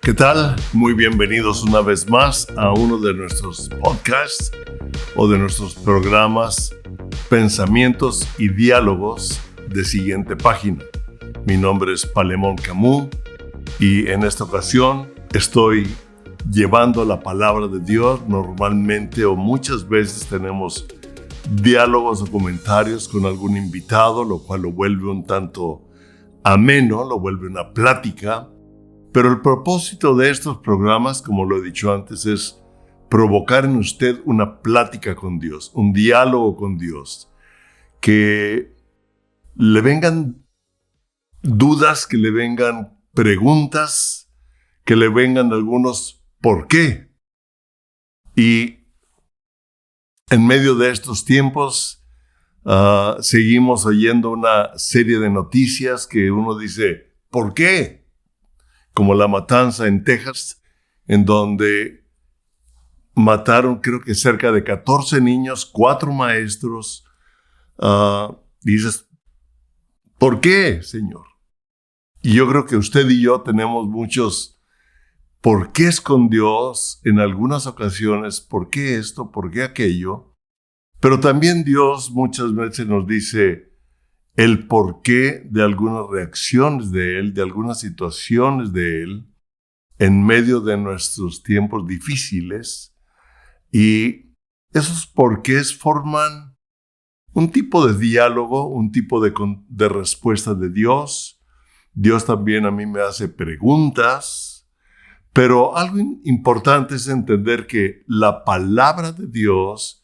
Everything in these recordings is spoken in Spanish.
¿Qué tal? Muy bienvenidos una vez más a uno de nuestros podcasts o de nuestros programas Pensamientos y Diálogos de Siguiente Página. Mi nombre es Palemón Camus y en esta ocasión estoy llevando la palabra de Dios. Normalmente o muchas veces tenemos diálogos o comentarios con algún invitado, lo cual lo vuelve un tanto ameno, lo vuelve una plática. Pero el propósito de estos programas, como lo he dicho antes, es provocar en usted una plática con Dios, un diálogo con Dios, que le vengan dudas, que le vengan preguntas, que le vengan algunos ¿por qué? Y en medio de estos tiempos seguimos oyendo una serie de noticias que uno dice ¿por qué? Como la matanza en Texas, en donde mataron creo que cerca de 14 niños, 4 maestros. Dices, ¿por qué, Señor? Y yo creo que usted y yo tenemos muchos ¿por qué con Dios en algunas ocasiones? ¿Por qué esto? ¿Por qué aquello? Pero también Dios muchas veces nos dice el porqué de algunas reacciones de Él, de algunas situaciones de Él, en medio de nuestros tiempos difíciles. Y esos porqués forman un tipo de diálogo, un tipo de respuesta de Dios. Dios también a mí me hace preguntas. Pero algo importante es entender que la palabra de Dios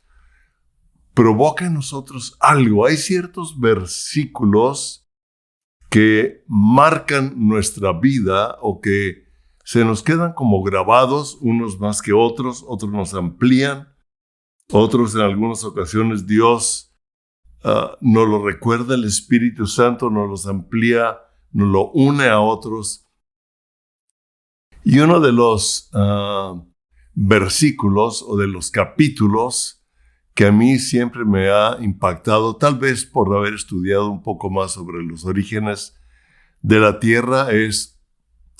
provoca en nosotros algo. Hay ciertos versículos que marcan nuestra vida o que se nos quedan como grabados, unos más que otros nos amplían, otros en algunas ocasiones Dios nos lo recuerda, el Espíritu Santo nos los amplía, nos lo une a otros. Y uno de los versículos o de los capítulos que a mí siempre me ha impactado, tal vez por haber estudiado un poco más sobre los orígenes de la tierra, es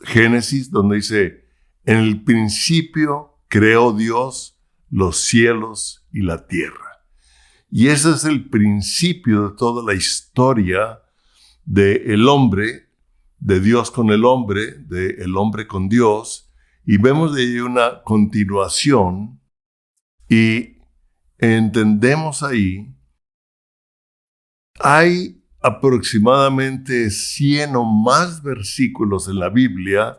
Génesis, donde dice, en el principio creó Dios los cielos y la tierra. Y ese es el principio de toda la historia del hombre, de Dios con el hombre, del hombre con Dios, y vemos de ahí una continuación y entendemos ahí, hay aproximadamente 100 o más versículos en la Biblia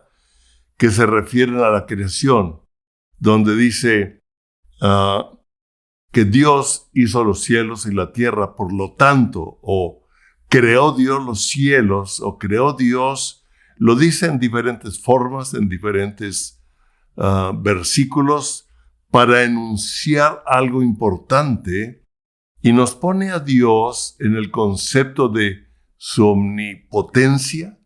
que se refieren a la creación, donde dice que Dios hizo los cielos y la tierra, por lo tanto, o creó Dios los cielos, o creó Dios, lo dice en diferentes formas, en diferentes versículos, para enunciar algo importante y nos pone a Dios en el concepto de su omnipotencia,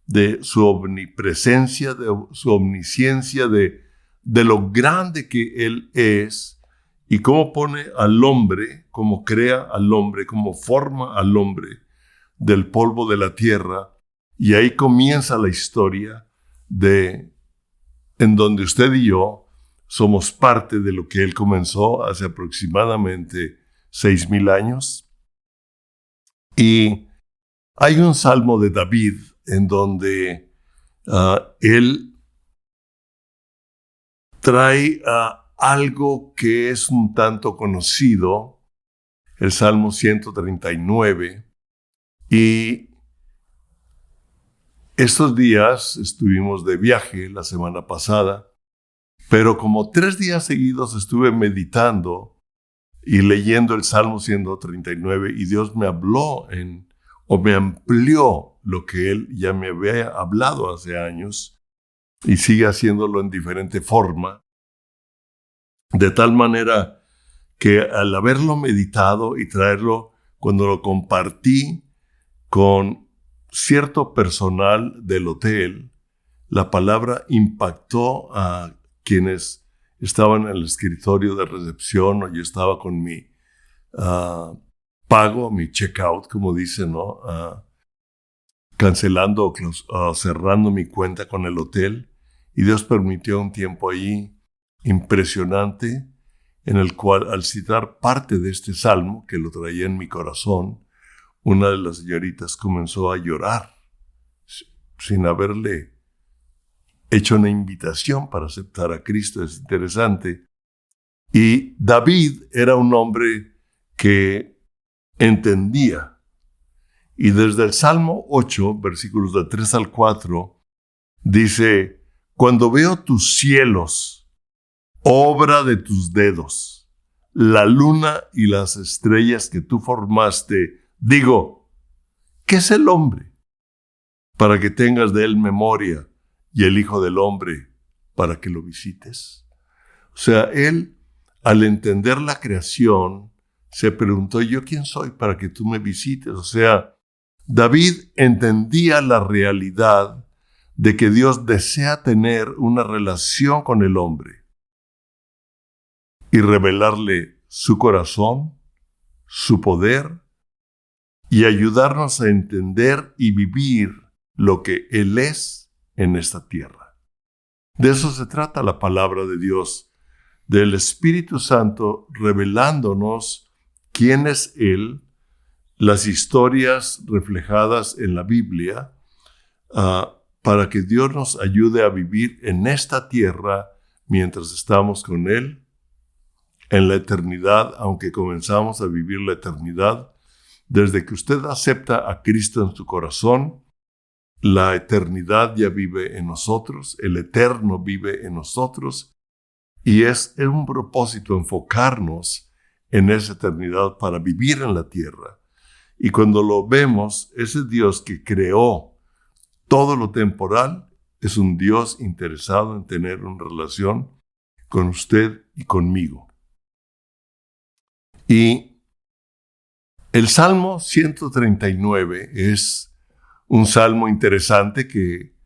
de su omnipresencia, de su omnisciencia, de lo grande que Él es y cómo pone al hombre, cómo crea al hombre, cómo forma al hombre del polvo de la tierra. Y ahí comienza la historia en donde usted y yo somos parte de lo que Él comenzó hace aproximadamente 6,000 años. Y hay un salmo de David en donde él trae algo que es un tanto conocido, el Salmo 139. Y estos días estuvimos de viaje la semana pasada, pero como 3 días seguidos estuve meditando y leyendo el Salmo 139 y Dios me habló o me amplió lo que Él ya me había hablado hace años y sigue haciéndolo en diferente forma, de tal manera que al haberlo meditado y traerlo, cuando lo compartí con cierto personal del hotel, la palabra impactó a quienes estaban en el escritorio de recepción, o yo estaba con mi pago, mi checkout, como dicen, ¿no? Cancelando o cerrando mi cuenta con el hotel. Y Dios permitió un tiempo ahí impresionante en el cual, al citar parte de este salmo, que lo traía en mi corazón, una de las señoritas comenzó a llorar sin haberle hecho una invitación para aceptar a Cristo. Es interesante. Y David era un hombre que entendía. Y desde el Salmo 8, versículos de 3 al 4, dice: cuando veo tus cielos, obra de tus dedos, la luna y las estrellas que tú formaste, digo, ¿qué es el hombre para que tengas de él memoria, y el hijo del hombre para que lo visites? O sea, él, al entender la creación, se preguntó: ¿yo quién soy para que tú me visites? O sea, David entendía la realidad de que Dios desea tener una relación con el hombre y revelarle su corazón, su poder, y ayudarnos a entender y vivir lo que Él es en esta tierra. De eso se trata la palabra de Dios, del Espíritu Santo revelándonos quién es Él, las historias reflejadas en la Biblia, para que Dios nos ayude a vivir en esta tierra mientras estamos con Él en la eternidad, aunque comenzamos a vivir la eternidad. Desde que usted acepta a Cristo en su corazón, la eternidad ya vive en nosotros, el eterno vive en nosotros, y es un propósito enfocarnos en esa eternidad para vivir en la tierra. Y cuando lo vemos, ese Dios que creó todo lo temporal es un Dios interesado en tener una relación con usted y conmigo. Y el Salmo 139 es un salmo interesante que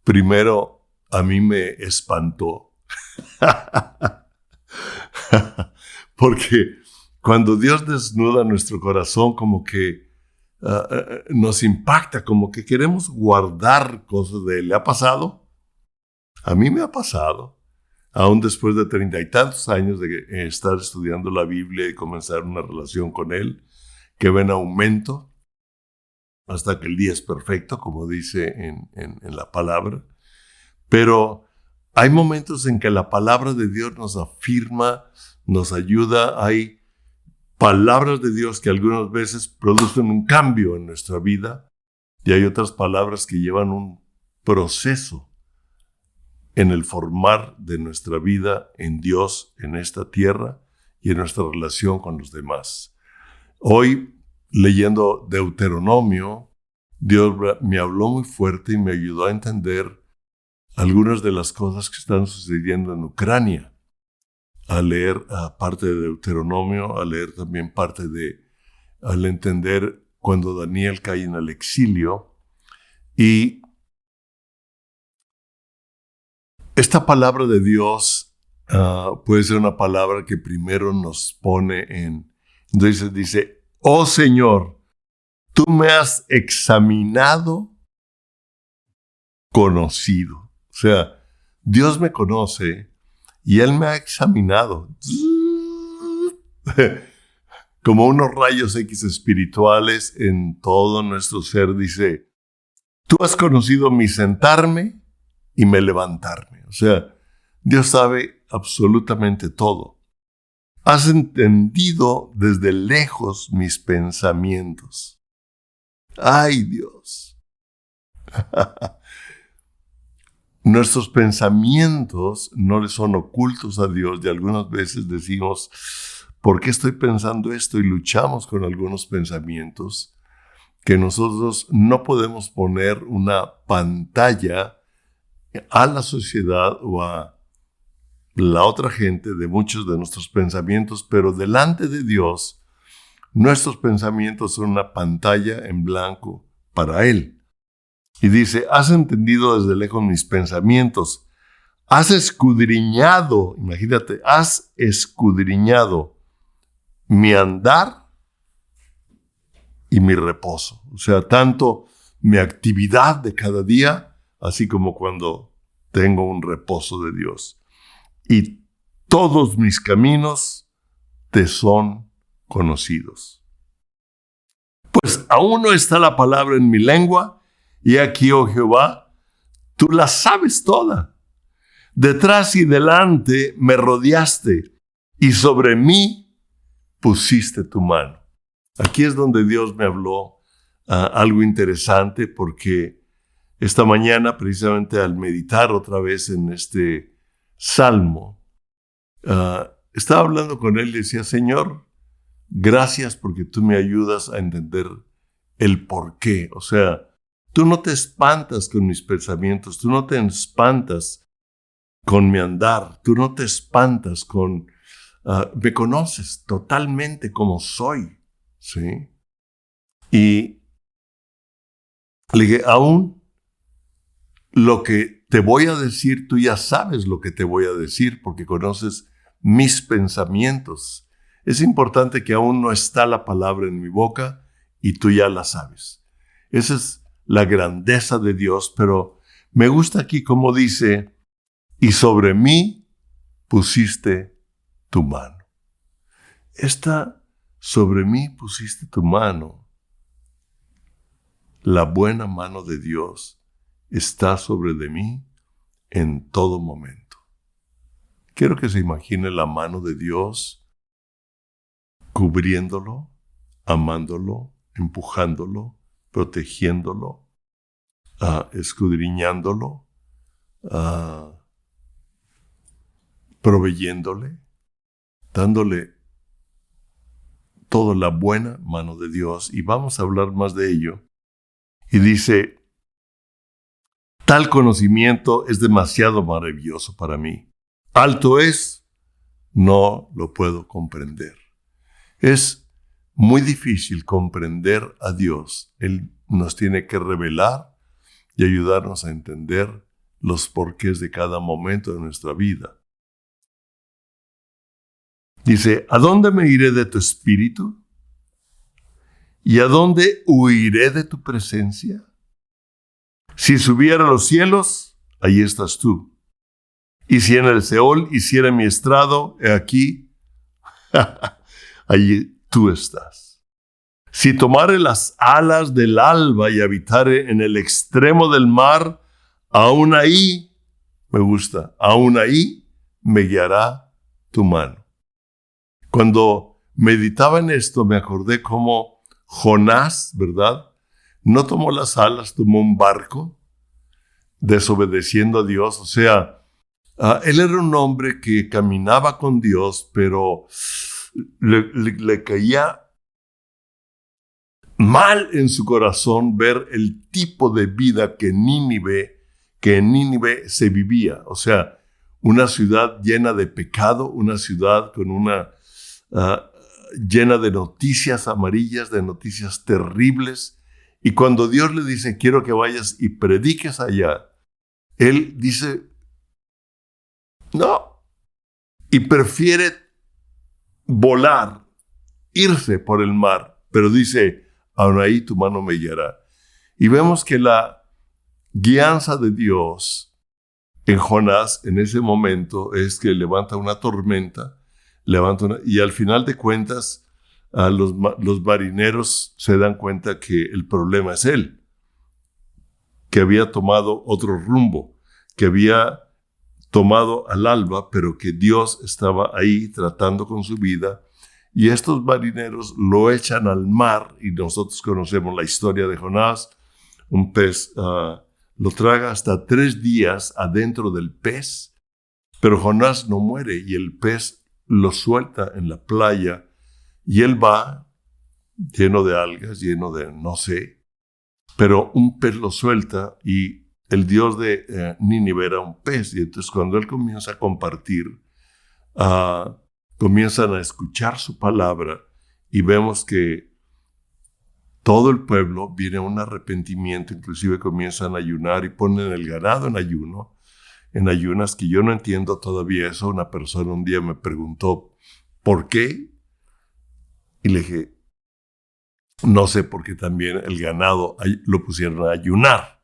primero a mí me espantó. Porque cuando Dios desnuda nuestro corazón, como que nos impacta, como que queremos guardar cosas de Él. ¿Le ha pasado? A mí me ha pasado. Aún después de 30 y tantos años de estar estudiando la Biblia y comenzar una relación con Él, que va en aumento hasta que el día es perfecto, como dice en la palabra. Pero hay momentos en que la palabra de Dios nos afirma, nos ayuda. Hay palabras de Dios que algunas veces producen un cambio en nuestra vida, y hay otras palabras que llevan un proceso en el formar de nuestra vida en Dios, en esta tierra y en nuestra relación con los demás. Hoy, leyendo Deuteronomio, Dios me habló muy fuerte y me ayudó a entender algunas de las cosas que están sucediendo en Ucrania. Al leer parte de Deuteronomio, al leer también al entender cuando Daniel cae en el exilio. Y esta palabra de Dios puede ser una palabra que primero nos pone en... Entonces dice: oh Señor, tú me has examinado, conocido. O sea, Dios me conoce y Él me ha examinado. Como unos rayos X espirituales en todo nuestro ser. Dice: tú has conocido mi sentarme y mi levantarme. O sea, Dios sabe absolutamente todo. Has entendido desde lejos mis pensamientos. ¡Ay, Dios! Nuestros pensamientos no le son ocultos a Dios, y algunas veces decimos: ¿por qué estoy pensando esto? Y luchamos con algunos pensamientos que nosotros no podemos poner una pantalla a la sociedad o a la otra gente de muchos de nuestros pensamientos, pero delante de Dios, nuestros pensamientos son una pantalla en blanco para Él. Y dice: has entendido desde lejos mis pensamientos, has escudriñado, imagínate, has escudriñado mi andar y mi reposo. O sea, tanto mi actividad de cada día, así como cuando tengo un reposo de Dios. Y todos mis caminos te son conocidos. Pues aún no está la palabra en mi lengua, y aquí, oh Jehová, tú la sabes toda. Detrás y delante me rodeaste, y sobre mí pusiste tu mano. Aquí es donde Dios me habló algo interesante, porque esta mañana, precisamente al meditar otra vez en este salmo, estaba hablando con él y decía: Señor, gracias porque tú me ayudas a entender el por qué. O sea, tú no te espantas con mis pensamientos, tú no te espantas con mi andar, tú no te espantas con... me conoces totalmente como soy, ¿sí? Y le dije, aún lo que te voy a decir, tú ya sabes lo que te voy a decir porque conoces mis pensamientos. Es importante que aún no está la palabra en mi boca y tú ya la sabes. Esa es la grandeza de Dios, pero me gusta aquí como dice, y sobre mí pusiste tu mano. Esta sobre mí pusiste tu mano. La buena mano de Dios está sobre de mí en todo momento. Quiero que se imagine la mano de Dios cubriéndolo, amándolo, empujándolo, protegiéndolo, escudriñándolo, proveyéndole, dándole toda la buena mano de Dios. Y vamos a hablar más de ello. Y dice, tal conocimiento es demasiado maravilloso para mí. Alto es, no lo puedo comprender. Es muy difícil comprender a Dios. Él nos tiene que revelar y ayudarnos a entender los porqués de cada momento de nuestra vida. Dice, ¿a dónde me iré de tu espíritu? ¿Y a dónde huiré de tu presencia? Si subiera a los cielos, allí estás tú. Y si en el Seol hiciera mi estrado, he aquí, allí tú estás. Si tomare las alas del alba y habitare en el extremo del mar, aún ahí, me gusta, aún ahí me guiará tu mano. Cuando meditaba en esto, me acordé cómo Jonás, ¿verdad? No tomó las alas, tomó un barco, desobedeciendo a Dios. O sea, él era un hombre que caminaba con Dios, pero le caía mal en su corazón ver el tipo de vida que en Nínive se vivía. O sea, una ciudad llena de pecado, una ciudad con llena de noticias amarillas, de noticias terribles. Y cuando Dios le dice, quiero que vayas y prediques allá, él dice, no, y prefiere volar, irse por el mar, pero dice, aún ahí tu mano me guiará. Y vemos que la guianza de Dios en Jonás en ese momento es que levanta una tormenta, y al final de cuentas los marineros se dan cuenta que el problema es él, que había tomado otro rumbo, que había tomado al alba, pero que Dios estaba ahí tratando con su vida, y estos marineros lo echan al mar, y nosotros conocemos la historia de Jonás. Un pez lo traga hasta 3 días adentro del pez, pero Jonás no muere, y el pez lo suelta en la playa, y él va lleno de algas, lleno de no sé, pero un pez lo suelta, y el Dios de Nínive era un pez. Y entonces cuando él comienza a compartir, comienzan a escuchar su palabra, y vemos que todo el pueblo viene a un arrepentimiento, inclusive comienzan a ayunar y ponen el ganado en ayunas, que yo no entiendo todavía eso. Una persona un día me preguntó, ¿por qué? Y le dije, no sé, porque también el ganado lo pusieron a ayunar.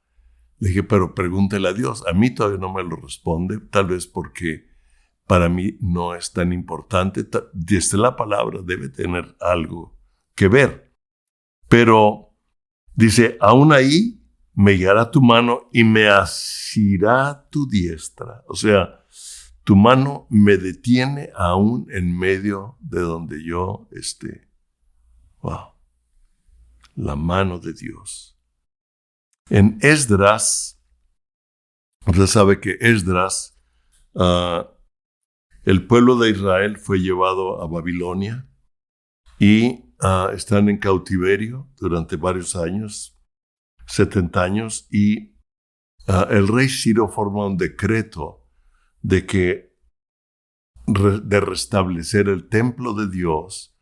Le dije, pero pregúntele a Dios. A mí todavía no me lo responde, tal vez porque para mí no es tan importante. Desde la palabra debe tener algo que ver. Pero dice, aún ahí me guiará tu mano y me asirá tu diestra. O sea, tu mano me detiene aún en medio de donde yo esté. Wow. La mano de Dios. En Esdras, usted sabe que Esdras, el pueblo de Israel fue llevado a Babilonia y están en cautiverio durante varios años, 70 años, y el rey Ciro forma un decreto de restablecer el templo de Dios.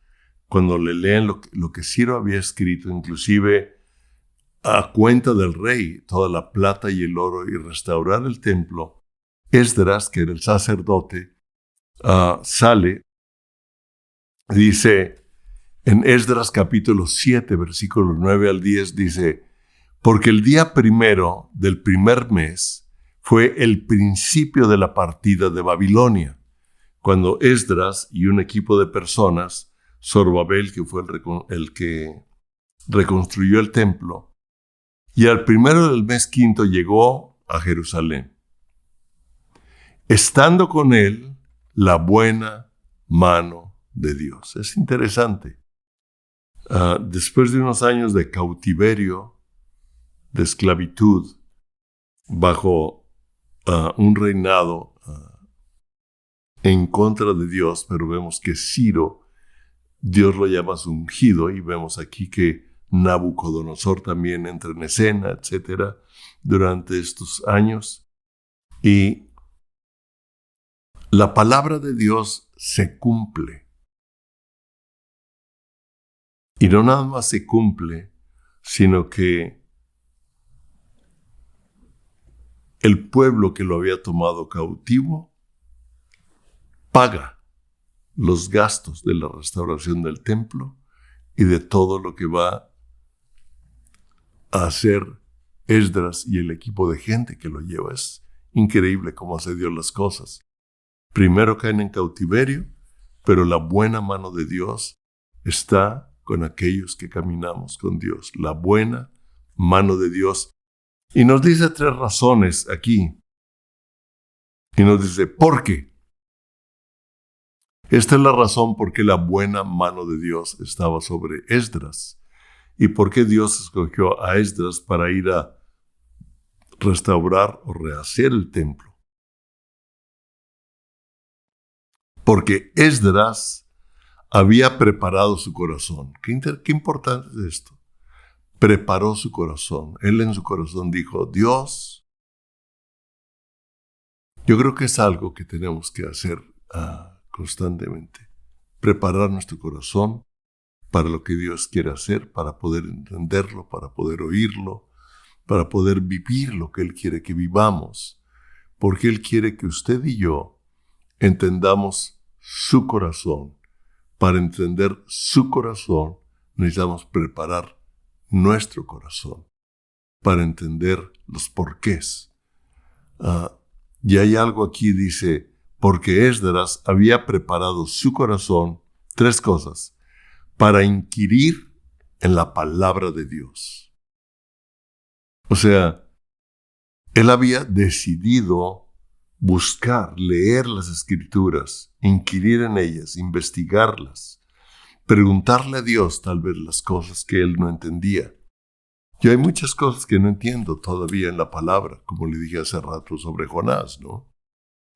Cuando le leen lo que Ciro había escrito, inclusive a cuenta del rey, toda la plata y el oro, y restaurar el templo, Esdras, que era el sacerdote, sale, dice en Esdras capítulo 7, versículos 9 al 10, dice, porque el día primero del primer mes fue el principio de la partida de Babilonia, cuando Esdras y un equipo de personas, Zorobabel, que fue el que reconstruyó el templo, y al primero del mes quinto llegó a Jerusalén, estando con él la buena mano de Dios. Es interesante. Después de unos años de cautiverio, de esclavitud, bajo un reinado en contra de Dios, pero vemos que Ciro, Dios lo llama su ungido, y vemos aquí que Nabucodonosor también entra en escena, etcétera, durante estos años. Y la palabra de Dios se cumple. Y no nada más se cumple, sino que el pueblo que lo había tomado cautivo paga los gastos de la restauración del templo y de todo lo que va a hacer Esdras y el equipo de gente que lo lleva. Es increíble cómo hace Dios las cosas. Primero caen en cautiverio, pero la buena mano de Dios está con aquellos que caminamos con Dios. La buena mano de Dios. Y nos dice 3 razones aquí. Y nos dice, ¿por qué? Esta es la razón por qué la buena mano de Dios estaba sobre Esdras. ¿Y por qué Dios escogió a Esdras para ir a restaurar o rehacer el templo? Porque Esdras había preparado su corazón. Qué importante es esto. Preparó su corazón. Él en su corazón dijo, Dios, yo creo que es algo que tenemos que hacer constantemente. Preparar nuestro corazón para lo que Dios quiere hacer, para poder entenderlo, para poder oírlo, para poder vivir lo que Él quiere que vivamos, porque Él quiere que usted y yo entendamos su corazón. Para entender su corazón, necesitamos preparar nuestro corazón para entender los porqués. Y hay algo aquí, dice, porque Esdras había preparado su corazón, 3 cosas, para inquirir en la palabra de Dios. O sea, él había decidido buscar, leer las Escrituras, inquirir en ellas, investigarlas, preguntarle a Dios tal vez las cosas que él no entendía. Yo hay muchas cosas que no entiendo todavía en la palabra, como le dije hace rato sobre Jonás, ¿no?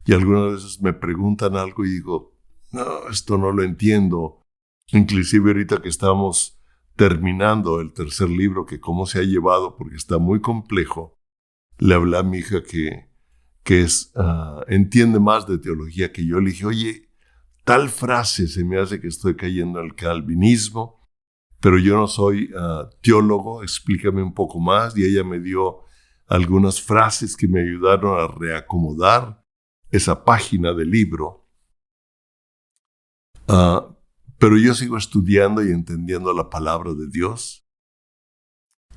Y algunas veces me preguntan algo y digo, no, esto no lo entiendo. Inclusive ahorita que estamos terminando el 3er libro, que cómo se ha llevado, porque está muy complejo, le hablé a mi hija que entiende más de teología que yo. Le dije, oye, tal frase se me hace que estoy cayendo al calvinismo, pero yo no soy teólogo, explícame un poco más. Y ella me dio algunas frases que me ayudaron a reacomodar esa página del libro. Pero yo sigo estudiando y entendiendo la palabra de Dios.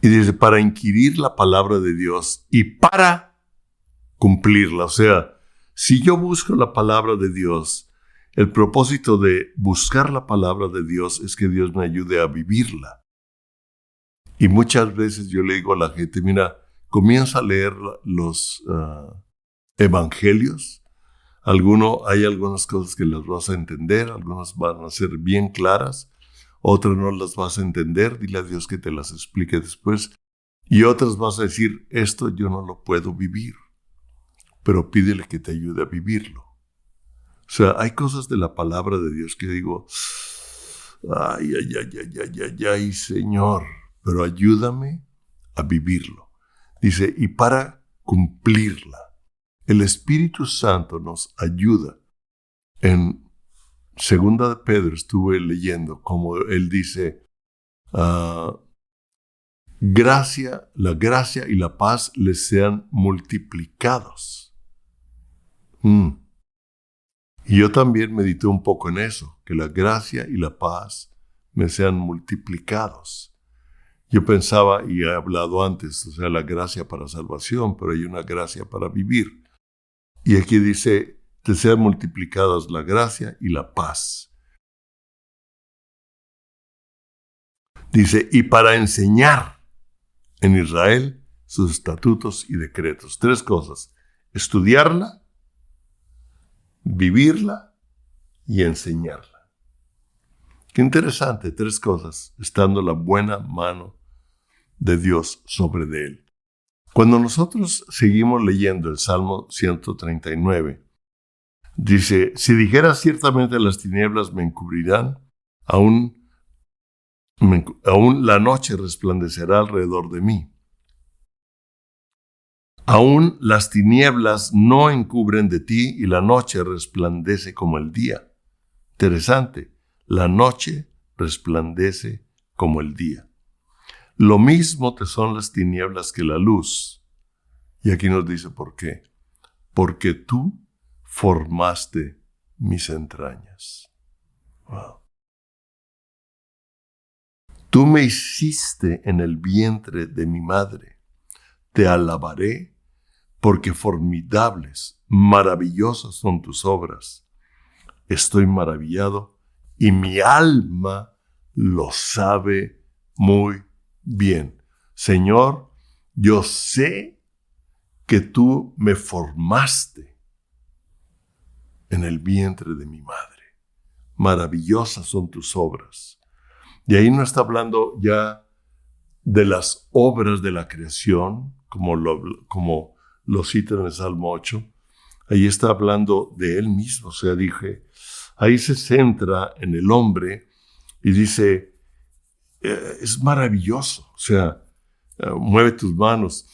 Y dice, para inquirir la palabra de Dios y para cumplirla. O sea, si yo busco la palabra de Dios, el propósito de buscar la palabra de Dios es que Dios me ayude a vivirla. Y muchas veces yo le digo a la gente, mira, comienza a leer los evangelios. Hay algunas cosas que las vas a entender, algunas van a ser bien claras, otras no las vas a entender, dile a Dios que te las explique después. Y otras vas a decir, esto yo no lo puedo vivir, pero pídele que te ayude a vivirlo. O sea, hay cosas de la palabra de Dios que digo, ay, Señor, pero ayúdame a vivirlo. Dice, y para cumplirla. El Espíritu Santo nos ayuda. En Segunda de Pedro estuve leyendo como él dice, la gracia y la paz les sean multiplicados. Y yo también medité un poco en eso, que la gracia y la paz me sean multiplicados. Yo pensaba, y he hablado antes, o sea, la gracia para salvación, pero hay una gracia para vivir. Y aquí dice, te sean multiplicadas la gracia y la paz. Dice, y para enseñar en Israel sus estatutos y decretos. 3 cosas, estudiarla, vivirla y enseñarla. Qué interesante, 3 cosas, estando la buena mano de Dios sobre de él. Cuando nosotros seguimos leyendo el Salmo 139, dice, si dijera ciertamente las tinieblas me encubrirán, aún la noche resplandecerá alrededor de mí. Aún las tinieblas no encubren de ti y la noche resplandece como el día. Interesante, la noche resplandece como el día. Lo mismo te son las tinieblas que la luz. Y aquí nos dice por qué. Porque tú formaste mis entrañas. Wow. Tú me hiciste en el vientre de mi madre. Te alabaré porque formidables, maravillosas son tus obras. Estoy maravillado y mi alma lo sabe muy bien. Señor, yo sé que tú me formaste en el vientre de mi madre. Maravillosas son tus obras. Y ahí no está hablando ya de las obras de la creación, como lo cita en el Salmo 8. Ahí está hablando de él mismo. O sea, ahí se centra en el hombre y dice, es maravilloso. O sea, mueve tus manos,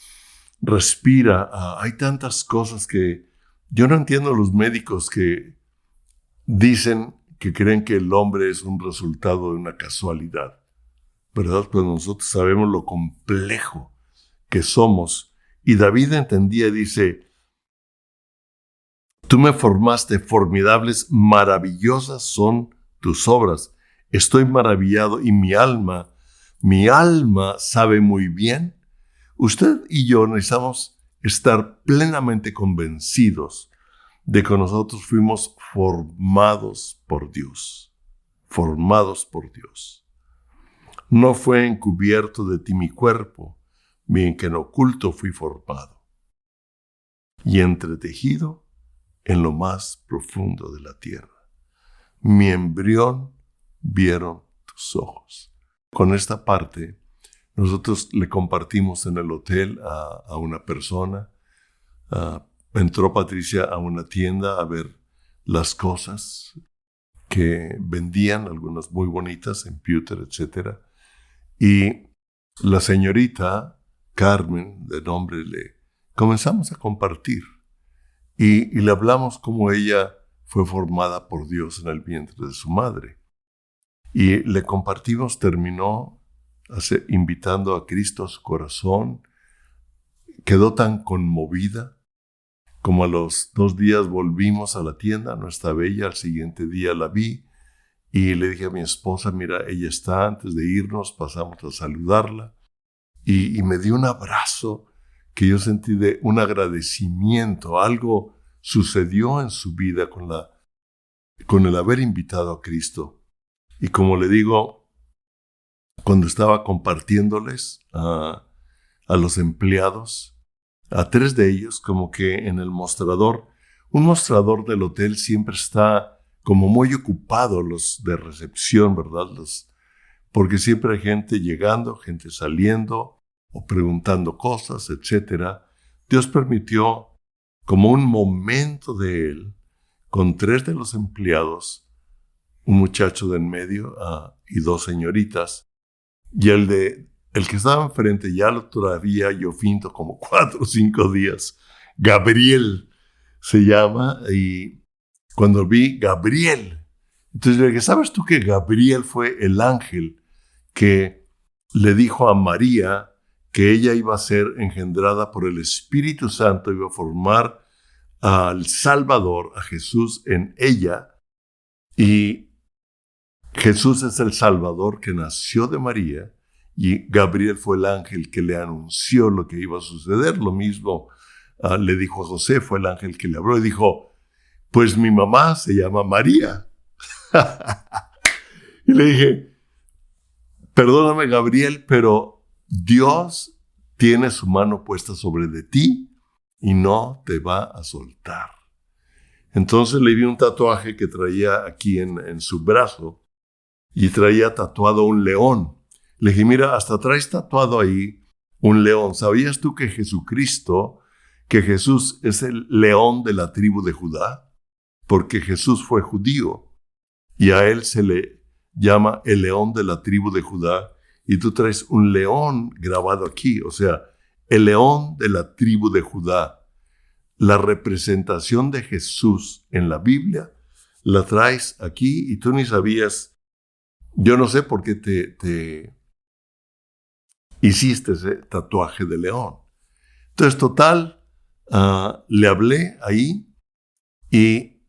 respira. Hay tantas cosas que yo no entiendo los médicos que dicen que creen que el hombre es un resultado de una casualidad, ¿verdad? Pues nosotros sabemos lo complejo que somos. Y David entendía y dice, tú me formaste, formidables, maravillosas son tus obras. Estoy maravillado y mi alma sabe muy bien. Usted y yo necesitamos estar plenamente convencidos de que nosotros fuimos formados por Dios. Formados por Dios. No fue encubierto de ti mi cuerpo, bien que en oculto fui formado y entretejido en lo más profundo de la tierra. Mi embrión vieron tus ojos. Con esta parte, nosotros le compartimos en el hotel a una persona. Entró Patricia a una tienda a ver las cosas que vendían, algunas muy bonitas, en pewter, etc. Y la señorita Carmen, de nombre, le comenzamos a compartir. Y le hablamos cómo ella fue formada por Dios en el vientre de su madre. Y le compartimos, terminó invitando a Cristo a su corazón. Quedó tan conmovida. Como a los 2 días volvimos a la tienda, no estaba ella, al siguiente día la vi y le dije a mi esposa, mira, ella está, antes de irnos pasamos a saludarla y me dio un abrazo que yo sentí de un agradecimiento. Algo sucedió en su vida con el haber invitado a Cristo. Y como le digo, cuando estaba compartiéndoles a los empleados, a 3 de ellos, como que en el mostrador, un mostrador del hotel siempre está como muy ocupado, los de recepción, ¿verdad? Porque siempre hay gente llegando, gente saliendo o preguntando cosas, etc. Dios permitió como un momento de él con 3 de los empleados, un muchacho de en medio y 2 señoritas, y el que estaba enfrente ya lo todavía yo finto como 4 o 5 días. Gabriel se llama, y cuando vi Gabriel, entonces le dije, ¿sabes tú que Gabriel fue el ángel que le dijo a María que ella iba a ser engendrada por el Espíritu Santo, iba a formar al Salvador, a Jesús en ella, y Jesús es el Salvador que nació de María, y Gabriel fue el ángel que le anunció lo que iba a suceder? Lo mismo le dijo a José, fue el ángel que le habló y dijo, pues mi mamá se llama María. Y le dije, perdóname Gabriel, pero Dios tiene su mano puesta sobre de ti y no te va a soltar. Entonces le vi un tatuaje que traía aquí en su brazo y traía tatuado un león. Le dije, mira, hasta traes tatuado ahí un león. ¿Sabías tú que Jesús es el león de la tribu de Judá? Porque Jesús fue judío y a él se le llama el león de la tribu de Judá, y tú traes un león grabado aquí, o sea, el león de la tribu de Judá. La representación de Jesús en la Biblia la traes aquí y tú ni sabías. Yo no sé por qué te hiciste ese tatuaje de león. Entonces, total, le hablé ahí y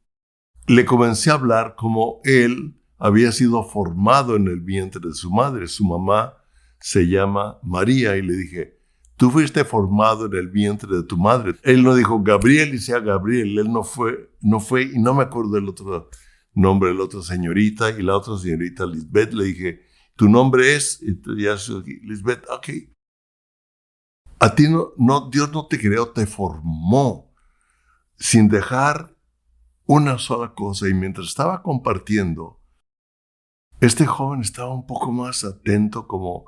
le comencé a hablar como él había sido formado en el vientre de su madre. Su mamá se llama María, y le dije, tú fuiste formado en el vientre de tu madre. Él no dijo Gabriel y sea Gabriel, él no fue, y no me acuerdo del otro nombre de la otra señorita, y la otra señorita Lisbeth, le dije, tu nombre es, y ya Lisbeth, ok. A ti no, Dios no te creó, te formó sin dejar una sola cosa. Y mientras estaba compartiendo, este joven estaba un poco más atento, como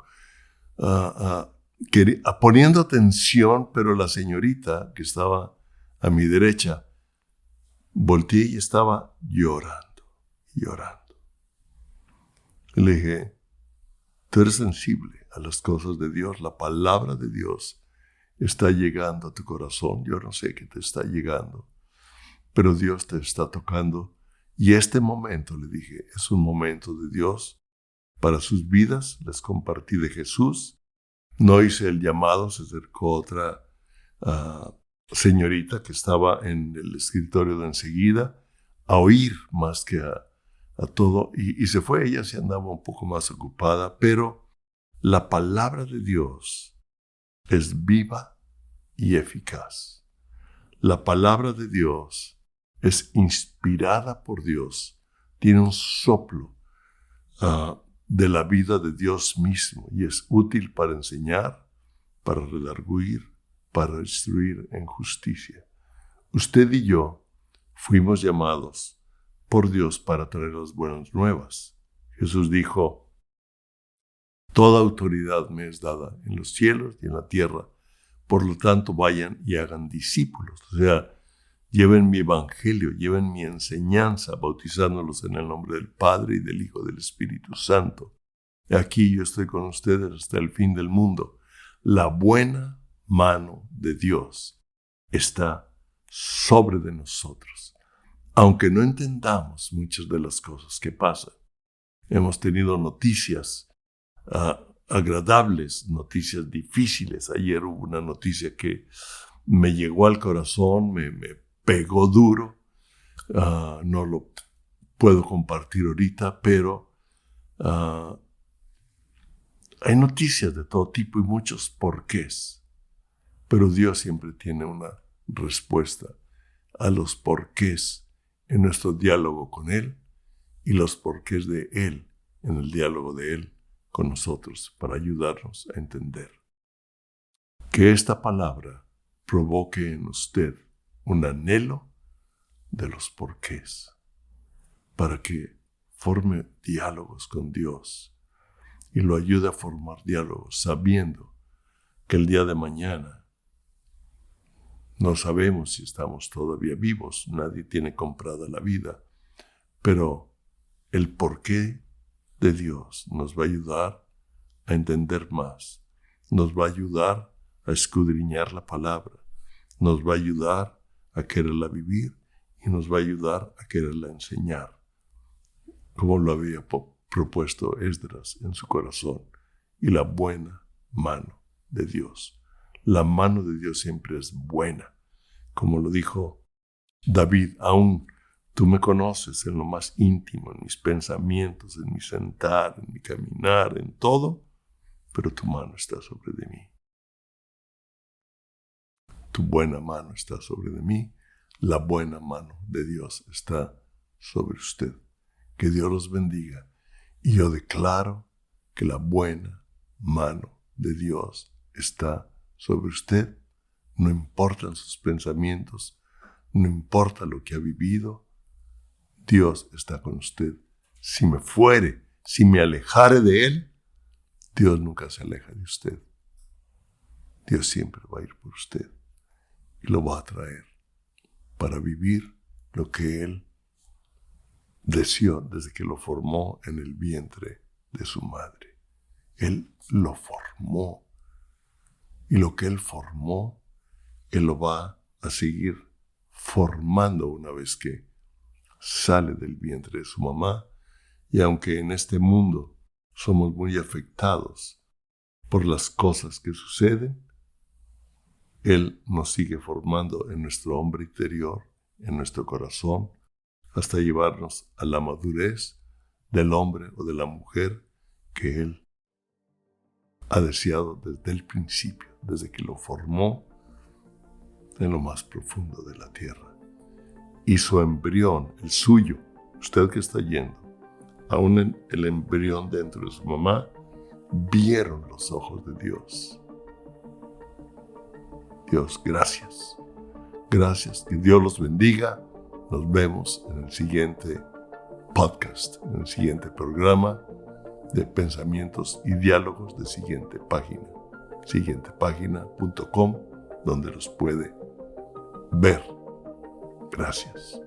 poniendo atención, pero la señorita que estaba a mi derecha, volteé y estaba llorando. Y le dije, tú eres sensible a las cosas de Dios, la palabra de Dios está llegando a tu corazón. Yo no sé qué te está llegando, pero Dios te está tocando. Y este momento, le dije, es un momento de Dios para sus vidas. Les compartí de Jesús. No hice el llamado, se acercó otra señorita que estaba en el escritorio de enseguida a oír más que a todo, y se fue. Ella se andaba un poco más ocupada, pero la palabra de Dios es viva y eficaz. La palabra de Dios es inspirada por Dios, tiene un soplo de la vida de Dios mismo, y es útil para enseñar, para redarguir, para instruir en justicia. Usted y yo fuimos llamados por Dios para traer las buenas nuevas. Jesús dijo, toda autoridad me es dada en los cielos y en la tierra, por lo tanto vayan y hagan discípulos. O sea, lleven mi evangelio, lleven mi enseñanza, bautizándolos en el nombre del Padre y del Hijo y del Espíritu Santo. Aquí yo estoy con ustedes hasta el fin del mundo. La buena mano de Dios está sobre de nosotros. Aunque no entendamos muchas de las cosas que pasan, hemos tenido noticias agradables, noticias difíciles. Ayer hubo una noticia que me llegó al corazón, me pegó duro. No lo puedo compartir ahorita, pero Hay noticias de todo tipo y muchos porqués, pero Dios siempre tiene una respuesta a los porqués en nuestro diálogo con Él y los porqués de Él en el diálogo de Él con nosotros para ayudarnos a entender. Que esta palabra provoque en usted un anhelo de los porqués para que forme diálogos con Dios y lo ayude a formar diálogos sabiendo que el día de mañana no sabemos si estamos todavía vivos, nadie tiene comprada la vida, pero el porqué de Dios nos va a ayudar a entender más, nos va a ayudar a escudriñar la palabra, nos va a ayudar a quererla vivir y nos va a ayudar a quererla enseñar, como lo había propuesto Esdras en su corazón, y la buena mano de Dios. La mano de Dios siempre es buena. Como lo dijo David, aún tú me conoces en lo más íntimo, en mis pensamientos, en mi sentar, en mi caminar, en todo, pero tu mano está sobre de mí. Tu buena mano está sobre de mí, la buena mano de Dios está sobre usted. Que Dios los bendiga. Y yo declaro que la buena mano de Dios está sobre usted. No importan sus pensamientos, no importa lo que ha vivido, Dios está con usted. Si me fuere, si me alejare de Él, Dios nunca se aleja de usted. Dios siempre va a ir por usted y lo va a traer para vivir lo que Él deseó desde que lo formó en el vientre de su madre. Él lo formó y lo que Él formó, Él lo va a seguir formando una vez que sale del vientre de su mamá. Y aunque en este mundo somos muy afectados por las cosas que suceden, Él nos sigue formando en nuestro hombre interior, en nuestro corazón, hasta llevarnos a la madurez del hombre o de la mujer que Él ha deseado desde el principio, desde que lo formó en lo más profundo de la tierra. Y su embrión, el suyo, usted que está yendo, aún en el embrión dentro de su mamá, vieron los ojos de Dios. Dios, gracias. Gracias. Que Dios los bendiga. Nos vemos en el siguiente podcast, en el siguiente programa de pensamientos y diálogos de Siguiente Página. Siguientepagina.com, donde los puede ver. Gracias.